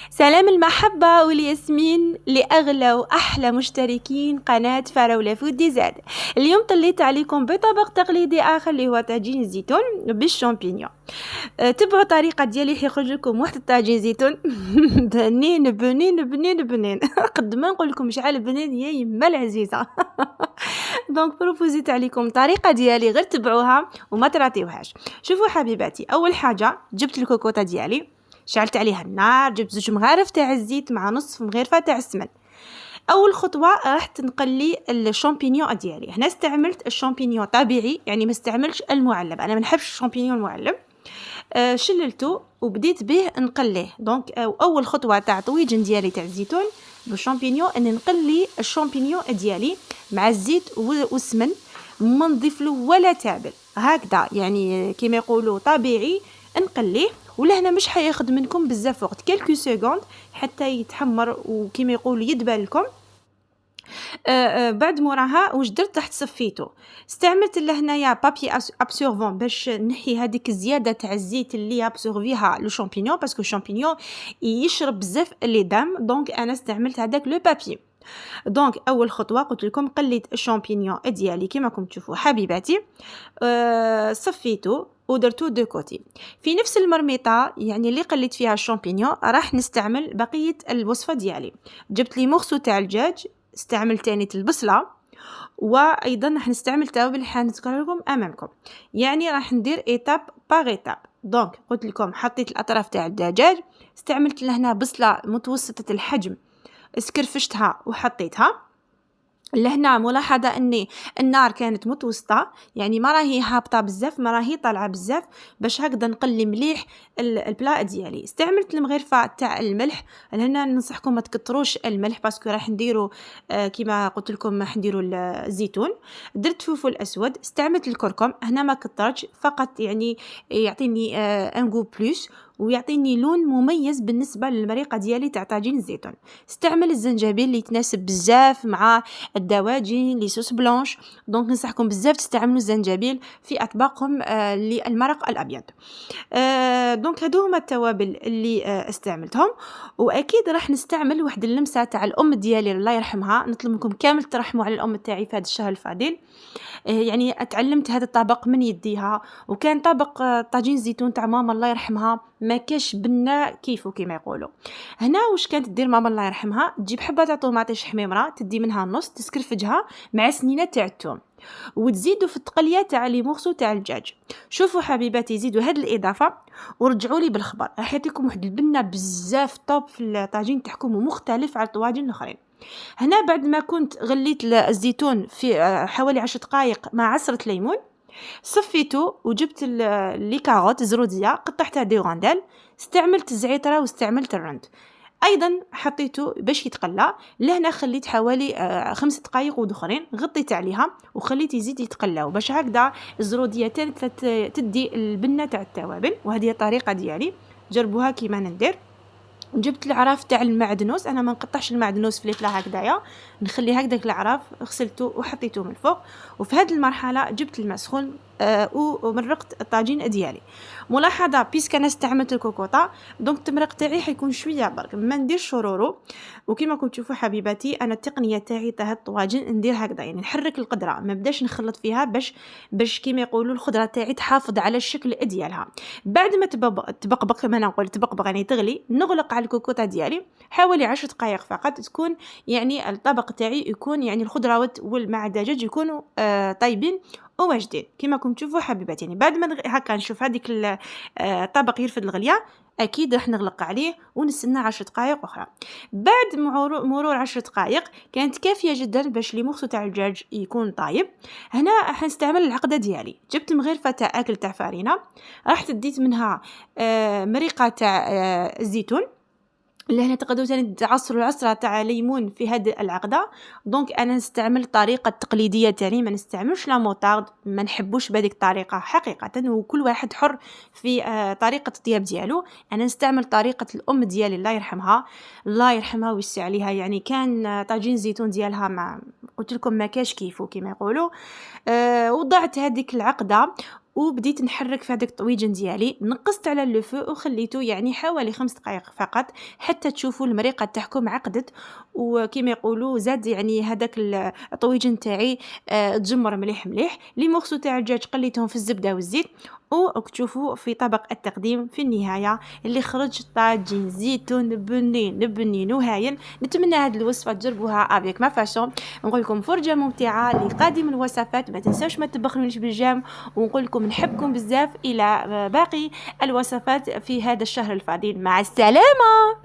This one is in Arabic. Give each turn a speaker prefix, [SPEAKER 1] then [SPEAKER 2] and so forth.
[SPEAKER 1] سلام المحبة والياسمين لأغلى وأحلى مشتركين قناة فراولة فود ديزاد. اليوم طليت عليكم بطبق تقليدي آخر اللي هو طاجين الزيتون بالشامبينيون. تبعوا الطريقة ديالي حيخرج لكم واحد الطاجين زيتون بنين بنين بنين بنين قد ما نقول لكم شحال بنين يا يما العزيزة. دونك بروبوزيت عليكم الطريقة ديالي، غير تبعوها وما تراطيوهاش. شوفوا حبيباتي، أول حاجة جبت الكوكوطة ديالي، شعلت عليها النار، جبت 2 مغارف تاع الزيت مع نصف مغرفه تاع السمن. اول خطوه راح تنقلي الشامبينيون ديالي. هنا استعملت الشامبينيون طبيعي، يعني ما استعملتش المعلب، انا ما نحبش الشامبينيون المعلب. شللته وبديت به نقليه. دونك اول خطوه تاع طويجن ديالي تاع الزيتون بالشامبينيون ان نقلي الشامبينيون ديالي مع الزيت والسمن، ما نضيف له ولا تابل، هكذا يعني كيما يقولوا طبيعي نقليه. ولهنا مش حياخد منكم بزاف وقت، كالكو سكوند حتى يتحمر وكيما يقولوا يدبل لكم. بعد موراها واش درت؟ تحت صفيته، استعملت لهنايا بابي ابسورفون باش نحي هذيك الزياده تاع الزيت اللي ابسورفيها لو شامبينيون، باسكو الشامبينيون يشرب بزاف لي دام، دونك انا استعملت هذاك لو بابي. دونك اول خطوه قلت لكم قليت الشامبينيون ديالي كيما راكم تشوفوا حبيباتي، صفيته ودرتو دو كوتي. في نفس المرميطه يعني اللي قليت فيها الشامبينيون راح نستعمل بقيه الوصفه ديالي. جبت لي مخصو تاع الدجاج، استعملت تاني البصله، وايضا راح نستعمل توابل اللي حنذكر لكم امامكم، يعني راح ندير ايتاب باغ ايتاب. دونك قلت لكم حطيت الاطراف تاع الدجاج، استعملت لهنا بصله متوسطه الحجم، اسكرفشتها وحطيتها لهنا. ملاحظه اني النار كانت متوسطه، يعني ما راهي هابطه بزاف، ما راهي طالعه بزاف، باش هكذا نقلي مليح البلاء ديالي. استعملت المغرفه تاع الملح، لهنا ننصحكم ما تكتروش الملح باسكو راح نديرو كيما قلت لكم راح نديرو الزيتون. درت فلفل اسود، استعملت الكركم، هنا ما كترتش، فقط يعني يعطيني ان غو بلوس ويعطيني لون مميز بالنسبه للمريقه ديالي تاع طاجين الزيتون. استعمل الزنجبيل اللي يتناسب بزاف مع الدواجن لي صوص بلانش، دونك ننصحكم بزاف تستعملوا الزنجبيل في اطباقكم للمرق الابيض. دونك هادو هما التوابل اللي استعملتهم. واكيد راح نستعمل واحد اللمسه تاع الام ديالي الله يرحمها، نطلب منكم كامل ترحموا على الام تاعي في هذا الشهر الفضيل. يعني اتعلمت هذا الطبق من يديها، وكان طبق طاجين الزيتون تاع ماما الله يرحمها، ما كاش بنا كيفو كيما يقولوا. هنا واش كانت دير ماما الله يرحمها؟ تجيب حبه تاع طوماطيش حميمره، تدي منها النص، تسكرفجها مع سنينه تاع الثوم، وتزيدوا في التقليه تاع لي مورسو تاع الدجاج. شوفوا حبيباتي، زيدوا هاد الاضافه ورجعوا لي بالخبر، راح يعطيكم واحد البنه بزاف طوب في الطاجين تاعكم ومختلف على الطواجن الاخرين. هنا بعد ما كنت غليت الزيتون في حوالي 10 دقائق مع عصره ليمون، صفيته وجبت لي كاروت زروديه قطعتها دي غاندال، استعملت الزعتره واستعملت الرند، ايضا حطيته باش يتقلى. لهنا خليت حوالي 5 دقائق ودخرين، غطيت عليها وخليت يزيد يتقلاو باش هكذا الزروديه تدي البنه تاع التوابل. وهذه الطريقه ديالي، جربوها كيما ندير. جبت العراف تاع المعدنوس، انا ما نقطعش المعدنوس في الفلا هكذايا، نخلي هكذاك العراف، غسلته وحطيته من الفوق. وفي هذه المرحله جبت الماء سخون ومرقت الطاجين ديالي. ملاحظه بيسك انا استعملت الكوكوطه، دونك التمرق تاعي حيكون شويه برك، ما نديرش شورورو. وكما كنتوا تشوفوا حبيباتي، انا التقنيه تاعي تاع الطواجن ندير هكذا، يعني نحرك القدره، ما بداش نخلط فيها باش كيما يقولوا الخضره تاعي تحافظ على الشكل ديالها. بعد ما تبقبق كما نقول تبقبق يعني تغلي، نغلق على الكوكوطه ديالي حوالي 10 دقائق فقط، تكون يعني الطبق تاعي يكون يعني الخضروات مع الدجاج يكونوا طيبين وواجدين كيما راكم تشوفوا حبيباتي. يعني بعد ما هكا نشوف هذيك الطبق يرفد الغليه، اكيد راح نغلق عليه ونستنى 10 دقائق اخرى. بعد مرور 10 دقائق كانت كافيه جدا باش لي مخصو تاع الدجاج يكون طايب. هنا حنستعمل العقده ديالي، جبت مغرفه تاع اكل تاع فارينه، راح ديت منها مريقه تاع الزيتون، لهنا تقدروا ثاني تعصروا العصره تاع ليمون في هذه العقده. دونك انا نستعمل الطريقه التقليديه تاعي، ما نستعملش لا موطارد، ما نحبوش بهذيك الطريقه حقيقه، وكل واحد حر في طريقه الطياب ديالو. انا نستعمل طريقه الام ديالي الله يرحمها، الله يرحمها ويسع عليها، يعني كان طاجين الزيتون ديالها ما قلت لكم ما كاش كيفو كيما يقولوا. وضعت هذيك العقده وبديت نحرك في هذاك الطويجن ديالي، نقصت على لو فو وخليته يعني حوالي 5 دقائق فقط حتى تشوفوا المريقه تاعكم عقدت، وكما يقولوا زاد يعني هذاك الطويجن تاعي تجمر مليح مليح. لي مورسو تاع الدجاج قليتهم في الزبده والزيت، وراك تشوفوا في طبق التقديم في النهايه اللي خرج طاجين زيتون بنين بنين وهايل. نتمنى هذه الوصفه تجربوها افيك ما فاشون. نقول لكم فرجه ممتعه لقادم الوصفات، ما تنساوش ما تبخلونيش بالجام، ونقول لكم نحبكم بزاف الى باقي الوصفات في هذا الشهر الفضيل. مع السلامه.